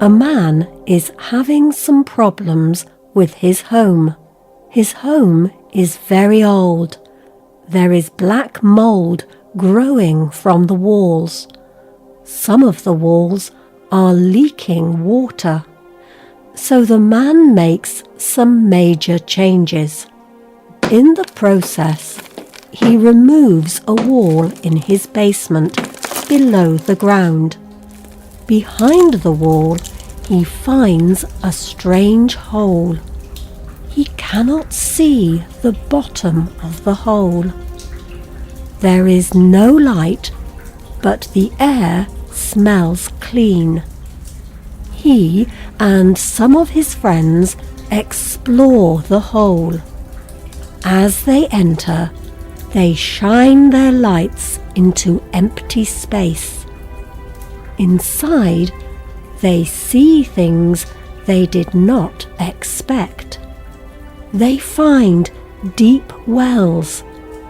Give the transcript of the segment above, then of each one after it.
A man is having some problems with his home. His home is very old. There is black mold growing from the walls. Some of the walls are leaking water. So the man makes some major changes. In the process, he removes a wall in his basement below the ground. Behind the wall, he finds a strange hole. He cannot see the bottom of the hole. There is no light, but the air smells clean. He and some of his friends explore the hole. As they enter, they shine their lights into empty space. Inside, they see things they did not expect. They find deep wells,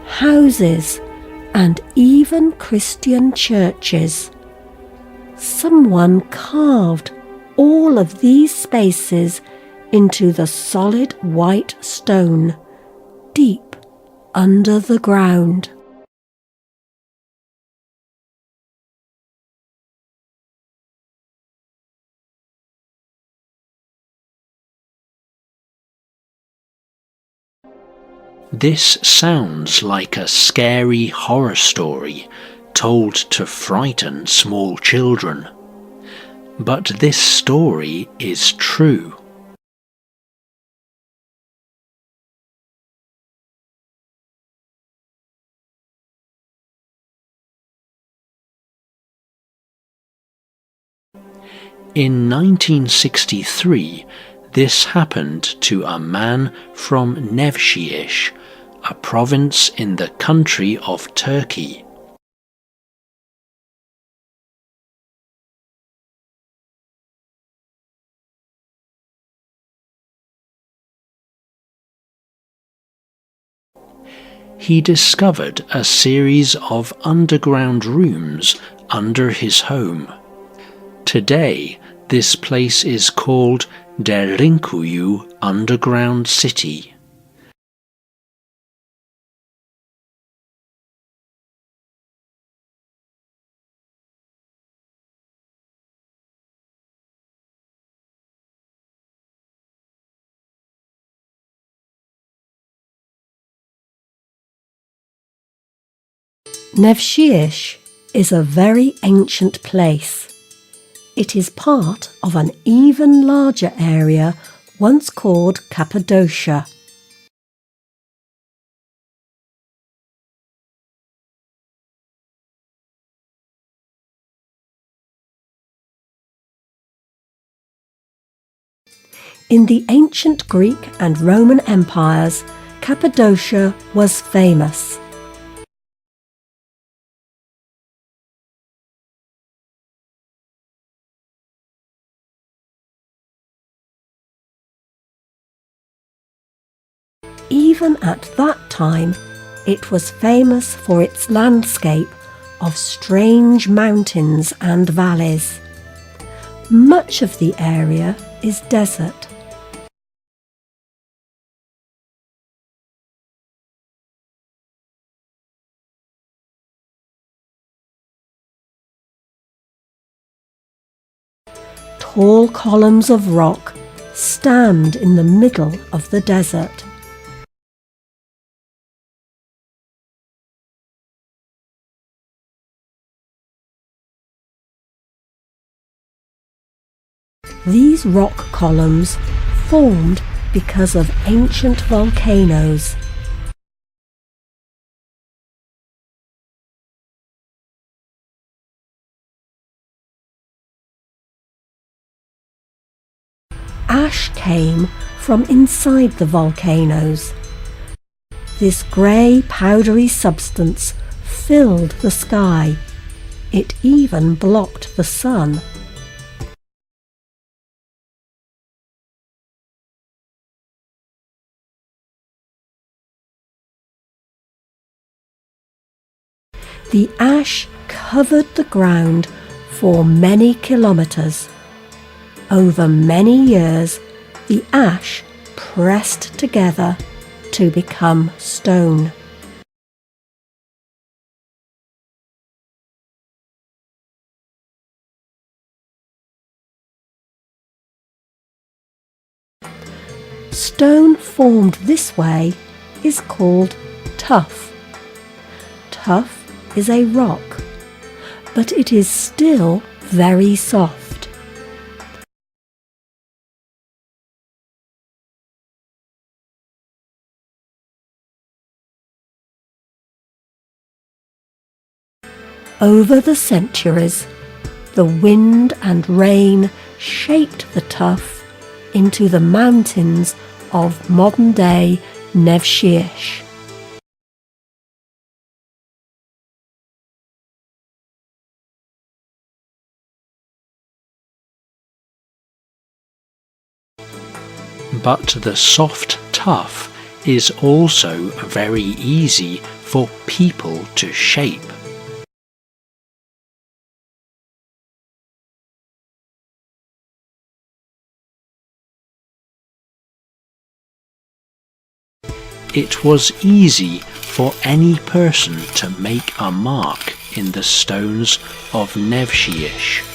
houses, and even Christian churches. Someone carved all of these spaces into the solid white stone, deep under the ground. This sounds like a scary horror story told to frighten small children. But this story is true. In 1963, this happened to a man from Nevşehir, a province in the country of Turkey. He discovered a series of underground rooms under his home. Today, this place is called Derinkuyu Underground City. Nevşehir is a very ancient place. It is part of an even larger area once called Cappadocia. In the ancient Greek and Roman empires, Cappadocia was famous. Even at that time, it was famous for its landscape of strange mountains and valleys. Much of the area is desert. Tall columns of rock stand in the middle of the desert. These rock columns formed because of ancient volcanoes. Ash came from inside the volcanoes. This grey, powdery substance filled the sky. It even blocked the sun. The ash covered the ground for many kilometres. Over many years, the ash pressed together to become stone. Stone formed this way is called tuff. Tuff is a rock, but it is still very soft. Over the centuries, the wind and rain shaped the tuff into the mountains of modern-day Nevşehir. But the soft tuff is also very easy for people to shape. It was easy for any person to make a mark in the stones of Nevşehir.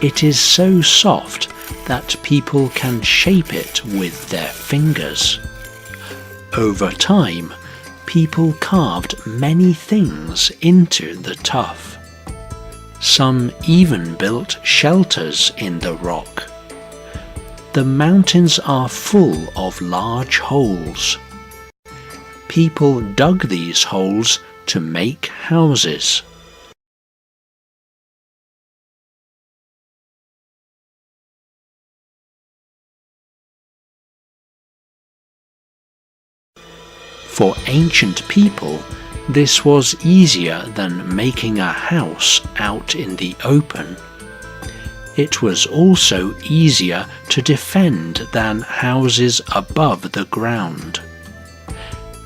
It is so soft that people can shape it with their fingers. Over time, people carved many things into the tuff. Some even built shelters in the rock. The mountains are full of large holes. People dug these holes to make houses. For ancient people, this was easier than making a house out in the open. It was also easier to defend than houses above the ground.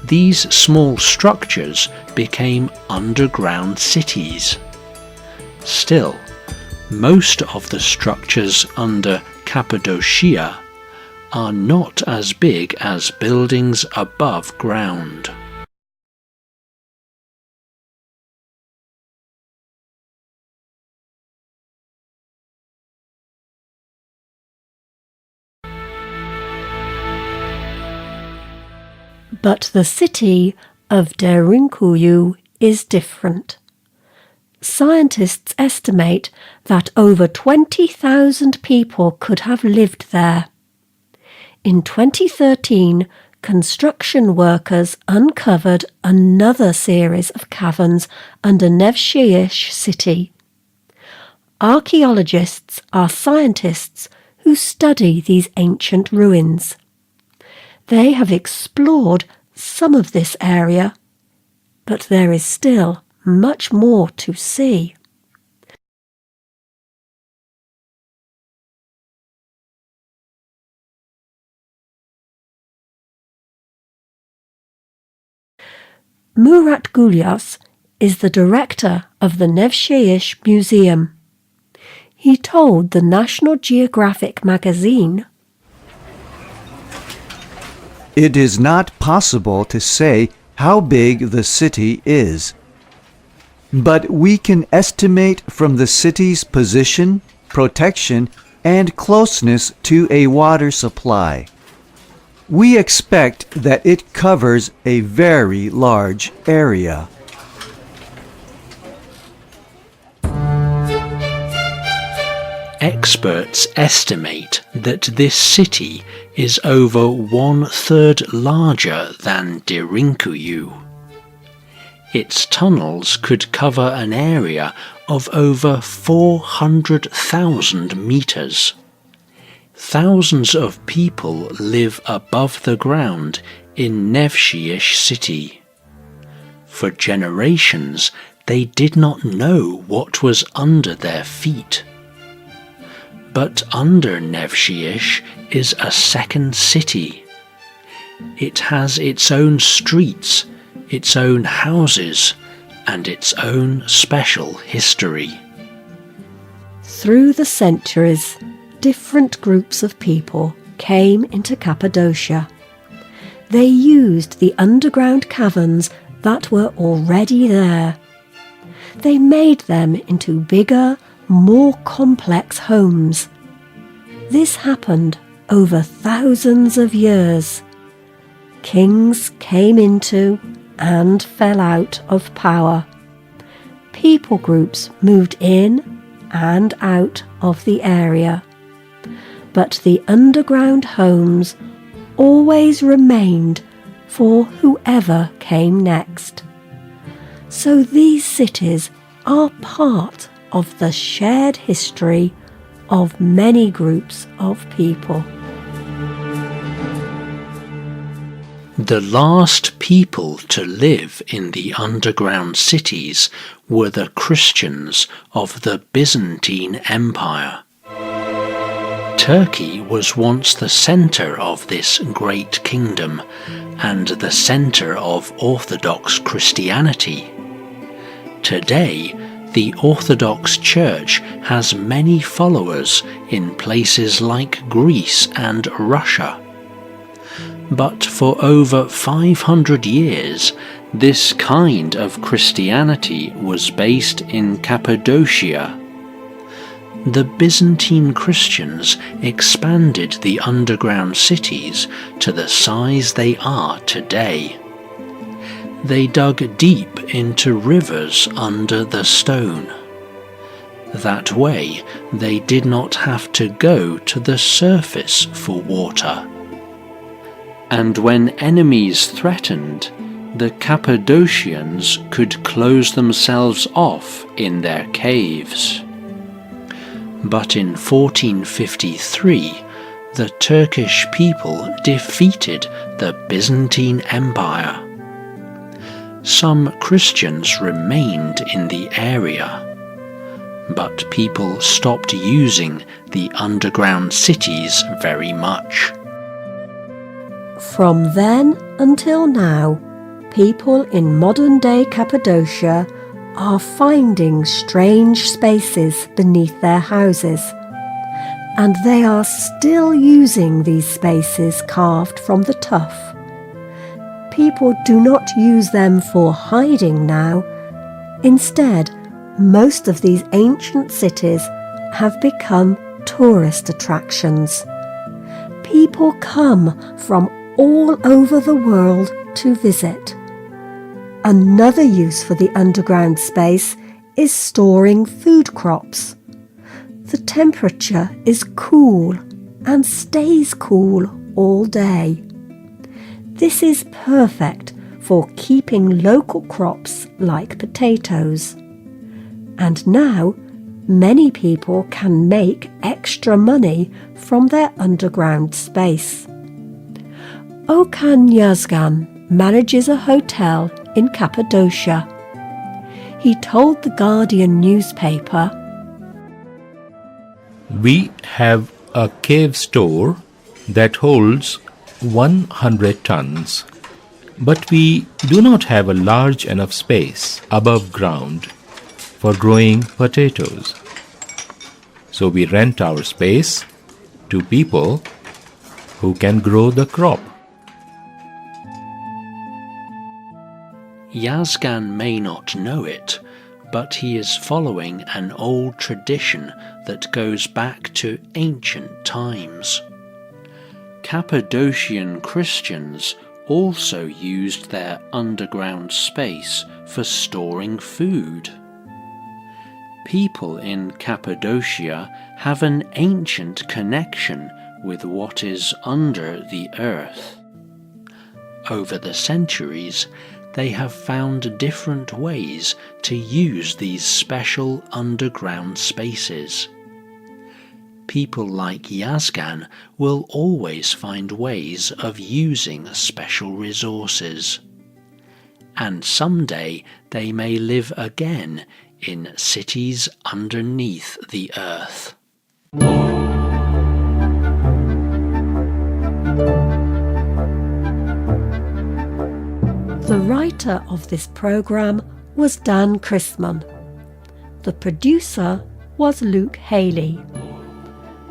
These small structures became underground cities. Still, most of the structures under Cappadocia are not as big as buildings above ground. But the city of Derinkuyu is different. Scientists estimate that over 20,000 people could have lived there. In 2013, construction workers uncovered another series of caverns under Nevşehir city. Archaeologists are scientists who study these ancient ruins. They have explored some of this area, but there is still much more to see. Murat Gulyas is the director of the Nevşehir Museum. He told the National Geographic magazine, "It is not possible to say how big the city is, but we can estimate from the city's position, protection, and closeness to a water supply. We expect that it covers a very large area." Experts estimate that this city is over 1/3 larger than Derinkuyu. Its tunnels could cover an area of over 400,000 meters. Thousands of people live above the ground in Nevşehir city. For generations, they did not know what was under their feet. But under Nevşehir is a second city. It has its own streets, its own houses, and its own special history. Through the centuries, different groups of people came into Cappadocia. They used the underground caverns that were already there. They made them into bigger, more complex homes. This happened over thousands of years. Kings came into and fell out of power. People groups moved in and out of the area. But the underground homes always remained for whoever came next. So these cities are part of the shared history of many groups of people. The last people to live in the underground cities were the Christians of the Byzantine Empire. Turkey was once the centre of this great kingdom and the centre of Orthodox Christianity. Today, the Orthodox Church has many followers in places like Greece and Russia. But for over 500 years, this kind of Christianity was based in Cappadocia. The Byzantine Christians expanded the underground cities to the size they are today. They dug deep into rivers under the stone. That way, they did not have to go to the surface for water. And when enemies threatened, the Cappadocians could close themselves off in their caves. But in 1453, the Turkish people defeated the Byzantine Empire. Some Christians remained in the area, but people stopped using the underground cities very much. From then until now, people in modern-day Cappadocia are finding strange spaces beneath their houses, and they are still using these spaces carved from the tuff. People do not use them for hiding now. Instead, most of these ancient cities have become tourist attractions. People come from all over the world to visit. Another use for the underground space is storing food crops. The temperature is cool and stays cool all day. This is perfect for keeping local crops like potatoes. And now, many people can make extra money from their underground space. Okan Yazgan manages a hotel in Cappadocia. He told the Guardian newspaper, "We have a cave store that holds 100 tons, but we do not have a large enough space above ground for growing potatoes. So we rent our space to people who can grow the crop." Yazgan may not know it, but he is following an old tradition that goes back to ancient times. Cappadocian Christians also used their underground space for storing food. People in Cappadocia have an ancient connection with what is under the earth. Over the centuries, they have found different ways to use these special underground spaces. People like Yazgan will always find ways of using special resources. And someday they may live again in cities underneath the earth. The writer of this program was Dan Chrisman. The producer was Luke Haley.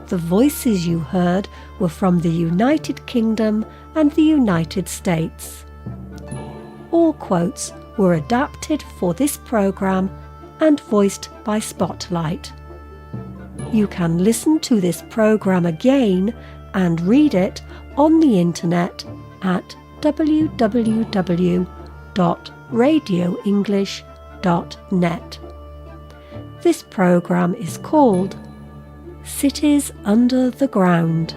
The voices you heard were from the United Kingdom and the United States. All quotes were adapted for this program and voiced by Spotlight. You can listen to this program again and read it on the internet at www.radioenglish.net. This program is called Cities Under the Ground.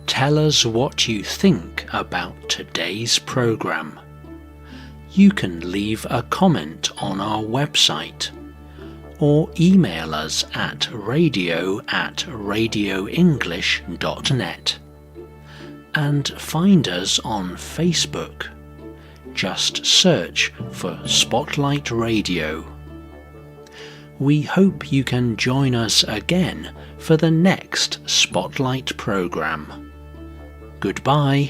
Tell us what you think about today's program. You can leave a comment on our website or email us at radio@radioenglish.net and find us on Facebook. Just search for Spotlight Radio. We hope you can join us again for the next Spotlight program. Goodbye.